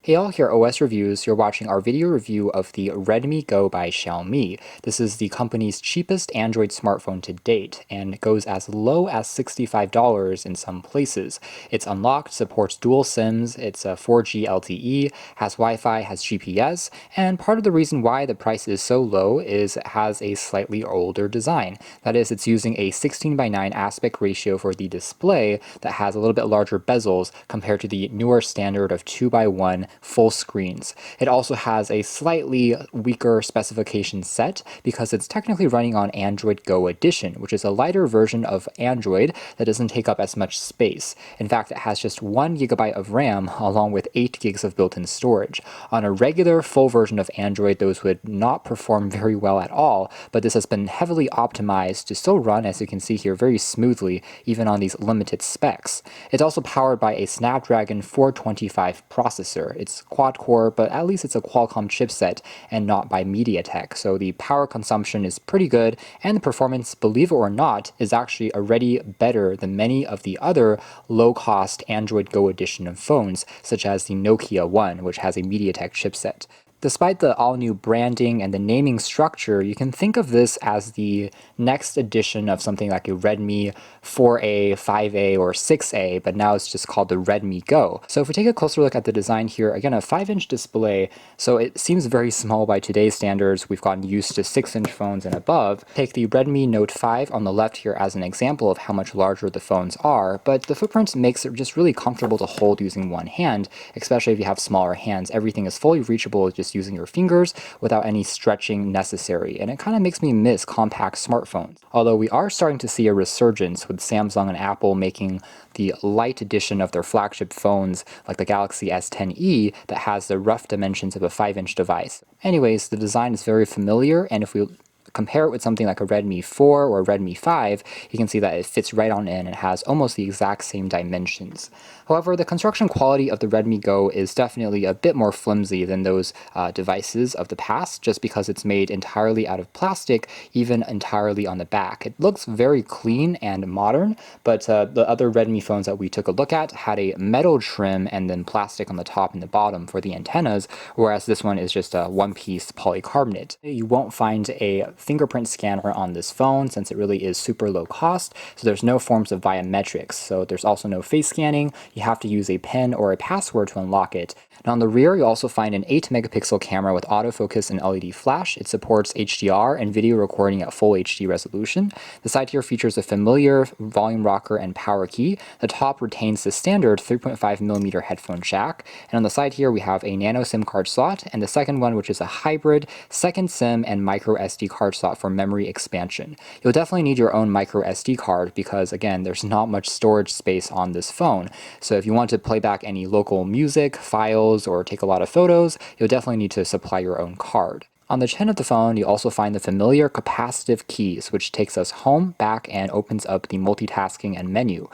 Hey all, here OS Reviews. You're watching our video review of the Redmi Go by Xiaomi. This is the company's cheapest Android smartphone to date, and it goes as low as $65 in some places. It's unlocked, supports dual SIMs, it's a 4G LTE, has Wi-Fi, has GPS, and part of the reason why the price is so low is it has a slightly older design. That is, it's using a 16:9 aspect ratio for the display that has a little bit larger bezels compared to the newer standard of 2:1 full screens. It also has a slightly weaker specification set because it's technically running on Android Go Edition, which is a lighter version of Android that doesn't take up as much space. In fact, it has just 1 GB of RAM along with 8 GB of built-in storage. On a regular full version of Android, those would not perform very well at all, but this has been heavily optimized to still run, as you can see here, very smoothly, even on these limited specs. It's also powered by a Snapdragon 425 processor. It's quad-core, but at least it's a Qualcomm chipset and not by MediaTek, so the power consumption is pretty good, and the performance, believe it or not, is actually already better than many of the other low-cost Android Go edition of phones, such as the Nokia One, which has a MediaTek chipset. Despite the all-new branding and the naming structure, you can think of this as the next edition of something like a Redmi 4A, 5A, or 6A, but now it's just called the Redmi Go. So if we take a closer look at the design here, again, a 5-inch display, so it seems very small by today's standards. We've gotten used to 6-inch phones and above. Take the Redmi Note 5 on the left here as an example of how much larger the phones are, but the footprint makes it just really comfortable to hold using one hand, especially if you have smaller hands. Everything is fully reachable just using your fingers without any stretching necessary, and it kind of makes me miss compact smartphones. Although we are starting to see a resurgence with Samsung and Apple making the light edition of their flagship phones like the Galaxy S10e that has the rough dimensions of a 5-inch device. Anyways, the design is very familiar, and if we compare it with something like a Redmi 4 or Redmi 5, you can see that it fits right on in and has almost the exact same dimensions. However, the construction quality of the Redmi Go is definitely a bit more flimsy than those devices of the past, just because it's made entirely out of plastic, even entirely on the back. It looks very clean and modern, but the other Redmi phones that we took a look at had a metal trim and then plastic on the top and the bottom for the antennas, whereas this one is just a one-piece polycarbonate. You won't find a fingerprint scanner on this phone since it really is super low cost, so there's no forms of biometrics. So there's also no face scanning. You have to use a PIN or a password to unlock it. And on the rear, you also find an 8-megapixel camera with autofocus and LED flash. It supports HDR and video recording at full HD resolution. The side here features a familiar volume rocker and power key. The top retains the standard 3.5mm headphone jack. And on the side here, we have a Nano SIM card slot, and the second one, which is a hybrid second SIM and micro SD card slot for memory expansion. You'll definitely need your own micro SD card because, again, there's not much storage space on this phone. So if you want to play back any local music, files, or take a lot of photos, you'll definitely need to supply your own card. On the chin of the phone, you also find the familiar capacitive keys, which takes us home, back, and opens up the multitasking and menu.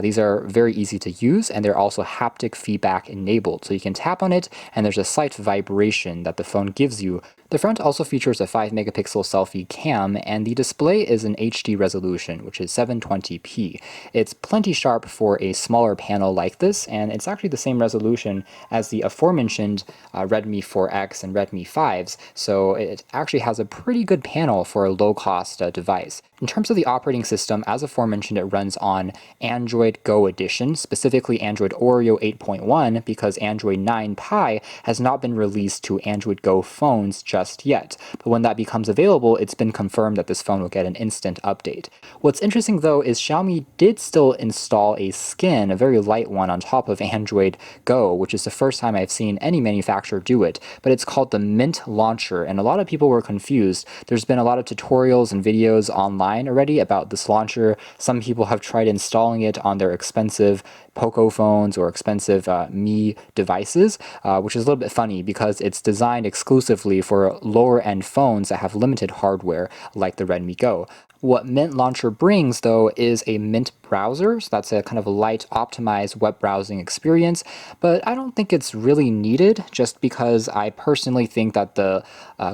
These are very easy to use, and they're also haptic feedback enabled, so you can tap on it, and there's a slight vibration that the phone gives you. The front also features a 5-megapixel selfie cam, and the display is an HD resolution, which is 720p. It's plenty sharp for a smaller panel like this, and it's actually the same resolution as the aforementioned Redmi 4X and Redmi 5s, so it actually has a pretty good panel for a low-cost device. In terms of the operating system, as aforementioned, it runs on Android Go Edition, specifically Android Oreo 8.1, because Android 9 Pie has not been released to Android Go phones just yet. But when that becomes available, it's been confirmed that this phone will get an instant update. What's interesting though is Xiaomi did still install a skin, a very light one, on top of Android Go, which is the first time I've seen any manufacturer do it, but it's called the Mint Launcher, and a lot of people were confused. There's been a lot of tutorials and videos online already about this launcher. Some people have tried installing it on their expensive Poco phones or expensive Mi devices, which is a little bit funny because it's designed exclusively for lower-end phones that have limited hardware like the Redmi Go. What Mint Launcher brings, though, is a Mint browser, so that's a kind of a light, optimized web browsing experience, but I don't think it's really needed, just because I personally think that the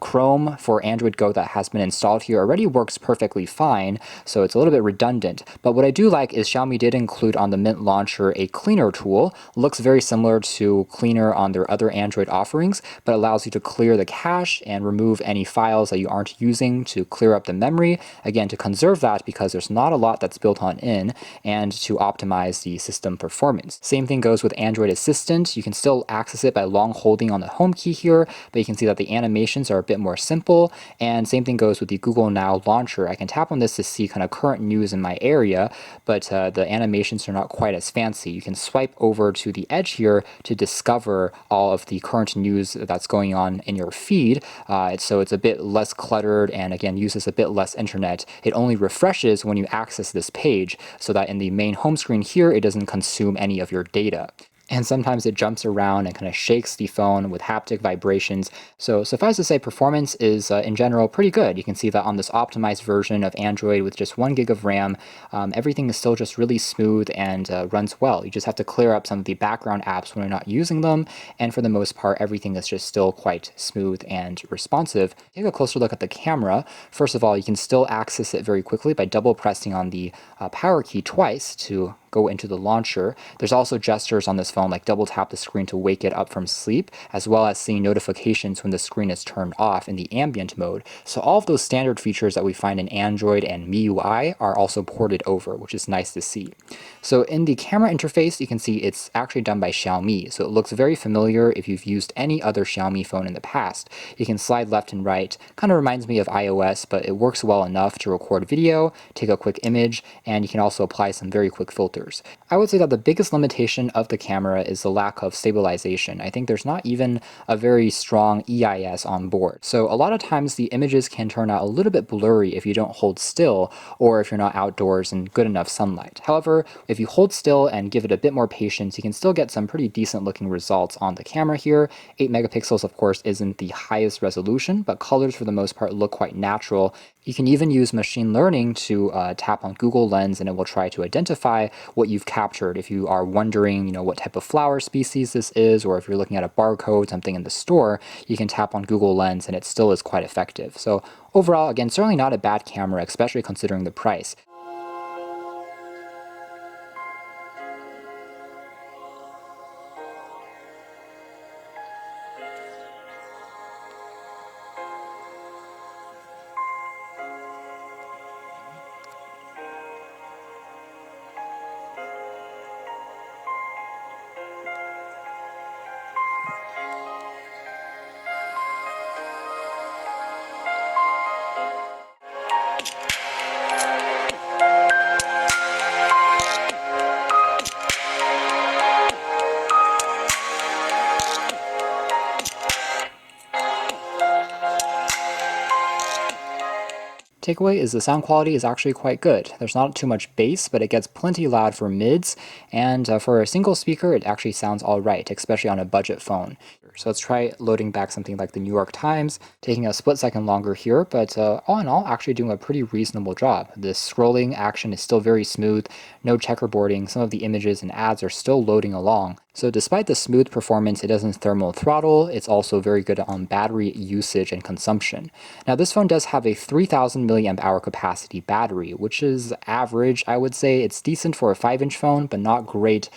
Chrome for Android Go that has been installed here already works perfectly fine, so it's a little bit redundant. But what I do like is Xiaomi did include on the Mint Launcher a cleaner tool. Looks very similar to cleaner on their other Android offerings, but allows you to clear the cache and remove any files that you aren't using to clear up the memory. Again, to conserve that because there's not a lot that's built on in, and to optimize the system performance. Same thing goes with Android Assistant. You can still access it by long holding on the home key here, but you can see that the animations are a bit more simple, and same thing goes with the Google Now launcher. I can tap on this to see kind of current news in my area, but the animations are not quite as fancy. You can swipe over to the edge here to discover all of the current news that's going on in your feed, so it's a bit less cluttered and again uses a bit less internet. It only refreshes when you access this page, so that in the main home screen here, it doesn't consume any of your data. And sometimes it jumps around and kind of shakes the phone with haptic vibrations. So suffice to say, performance is in general pretty good. You can see that on this optimized version of Android with just 1 gig of RAM, everything is still just really smooth and runs well. You just have to clear up some of the background apps when you're not using them. And for the most part, everything is just still quite smooth and responsive. Take a closer look at the camera. First of all, you can still access it very quickly by double pressing on the power key twice to go into the launcher. There's also gestures on this phone like double tap the screen to wake it up from sleep, as well as seeing notifications when the screen is turned off in the ambient mode. So all of those standard features that we find in Android and MIUI are also ported over, which is nice to see. So in the camera interface, you can see it's actually done by Xiaomi, so it looks very familiar if you've used any other Xiaomi phone in the past. You can slide left and right, kind of reminds me of iOS, but it works well enough to record video, take a quick image, and you can also apply some very quick filters. I would say that the biggest limitation of the camera is the lack of stabilization. I think there's not even a very strong EIS on board. So a lot of times the images can turn out a little bit blurry if you don't hold still or if you're not outdoors in good enough sunlight. However, if you hold still and give it a bit more patience, you can still get some pretty decent looking results on the camera here. 8 megapixels, of course, isn't the highest resolution, but colors for the most part look quite natural. You can even use machine learning to tap on Google Lens and it will try to identify what you've captured. If you are wondering, what type of flower species this is, or if you're looking at a barcode, something in the store, you can tap on Google Lens and it still is quite effective. So overall, again, certainly not a bad camera, especially considering the price. Takeaway is the sound quality is actually quite good. There's not too much bass, but it gets plenty loud for mids, and for a single speaker, it actually sounds alright, especially on a budget phone. So let's try loading back something like the New York Times, taking a split second longer here, but all in all, actually doing a pretty reasonable job. The scrolling action is still very smooth, no checkerboarding, some of the images and ads are still loading along. So despite the smooth performance, it doesn't thermal throttle. It's also very good on battery usage and consumption. Now this phone does have a 3000 milliamp hour capacity battery, which is average, I would say. It's decent for a 5-inch phone, but not great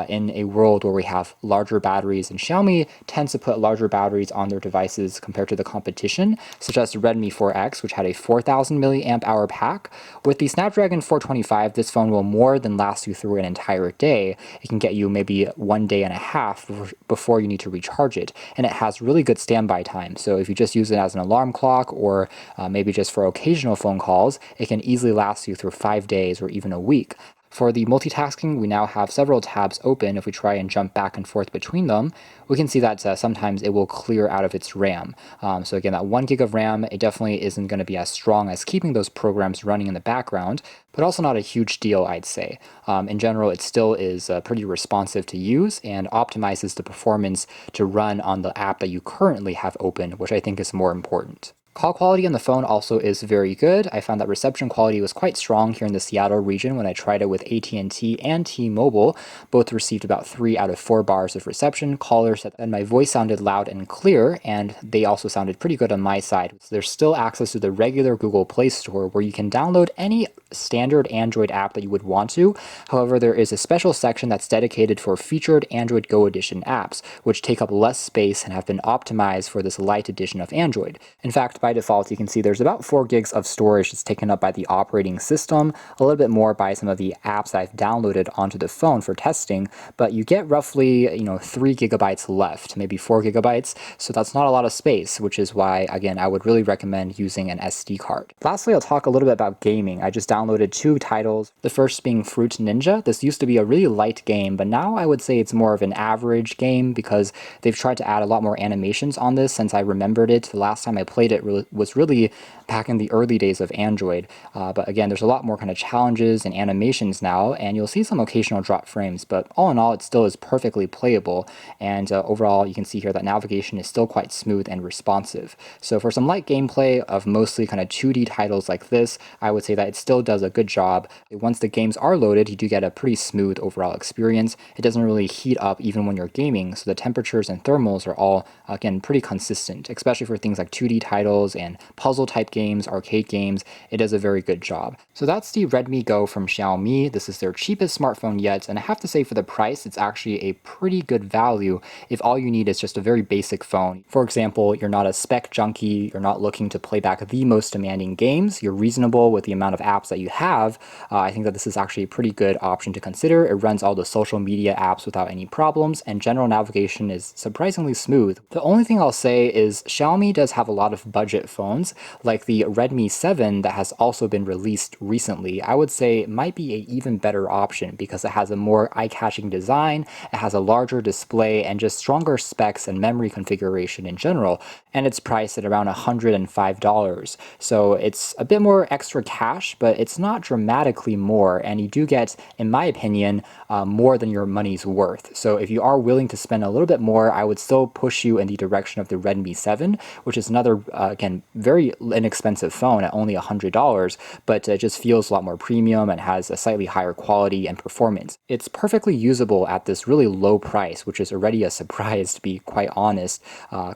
in a world where we have larger batteries. And Xiaomi tends to put larger batteries on their devices compared to the competition, such as the Redmi 4X, which had a 4000 milliamp hour pack. With the Snapdragon 425, this phone will more than last you through an entire day. It can get you maybe 1 day and a half before you need to recharge it, and it has really good standby time. So if you just use it as an alarm clock or maybe just for occasional phone calls, it can easily last you through 5 days or even a week. For the multitasking, we now have several tabs open. If we try and jump back and forth between them, we can see that sometimes it will clear out of its RAM. So again, that 1 gig of RAM, it definitely isn't going to be as strong as keeping those programs running in the background, but also not a huge deal, I'd say. In general, it still is pretty responsive to use and optimizes the performance to run on the app that you currently have open, which I think is more important. Call quality on the phone also is very good. I found that reception quality was quite strong here in the Seattle region when I tried it with AT&T and T-Mobile. Both received about 3 out of 4 bars of reception. Callers said that my voice sounded loud and clear, and they also sounded pretty good on my side. So there's still access to the regular Google Play Store where you can download any standard Android app that you would want to. However, there is a special section that's dedicated for featured Android Go Edition apps, which take up less space and have been optimized for this light edition of Android. In fact, by default, you can see there's about 4 gigs of storage that's taken up by the operating system, a little bit more by some of the apps that I've downloaded onto the phone for testing, but you get roughly, 3 gigabytes left, maybe 4 gigabytes, so that's not a lot of space, which is why, again, I would really recommend using an SD card. Lastly, I'll talk a little bit about gaming. I just downloaded 2 titles, the first being Fruit Ninja. This used to be a really light game, but now I would say it's more of an average game because they've tried to add a lot more animations on this since I remembered it. The last time I played it was really back in the early days of Android. But again, there's a lot more kind of challenges and animations now, and you'll see some occasional drop frames, but all in all, it still is perfectly playable. And overall, you can see here that navigation is still quite smooth and responsive. So for some light gameplay of mostly kind of 2D titles like this, I would say that it still does a good job. Once the games are loaded, you do get a pretty smooth overall experience. It doesn't really heat up even when you're gaming, so the temperatures and thermals are all, again, pretty consistent, especially for things like 2D titles and puzzle type games, arcade games. It does a very good job. So that's the Redmi Go from Xiaomi. This is their cheapest smartphone yet, and I have to say for the price, it's actually a pretty good value if all you need is just a very basic phone. For example, you're not a spec junkie, you're not looking to play back the most demanding games, you're reasonable with the amount of apps that you have. I think that this is actually a pretty good option to consider. It runs all the social media apps without any problems, and general navigation is surprisingly smooth. The only thing I'll say is Xiaomi does have a lot of budget phones, like the Redmi 7 that has also been released recently. I would say it might be an even better option because it has a more eye-catching design, it has a larger display, and just stronger specs and memory configuration in general, and it's priced at around $105. So it's a bit more extra cash, but it's not dramatically more, and you do get, in my opinion, more than your money's worth. So if you are willing to spend a little bit more, I would still push you in the direction of the Redmi 7, which is another, again, very inexpensive phone at only $100, but it just feels a lot more premium and has a slightly higher quality and performance. It's perfectly usable at this really low price, which is already a surprise, to be quite honest,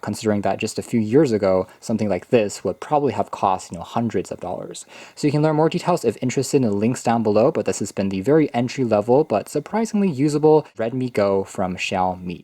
considering that just a few years ago, something like this would probably have cost, hundreds of dollars. So you can learn more details if interested in the links down below, but this has been the very entry level but surprisingly usable Redmi Go from Xiaomi.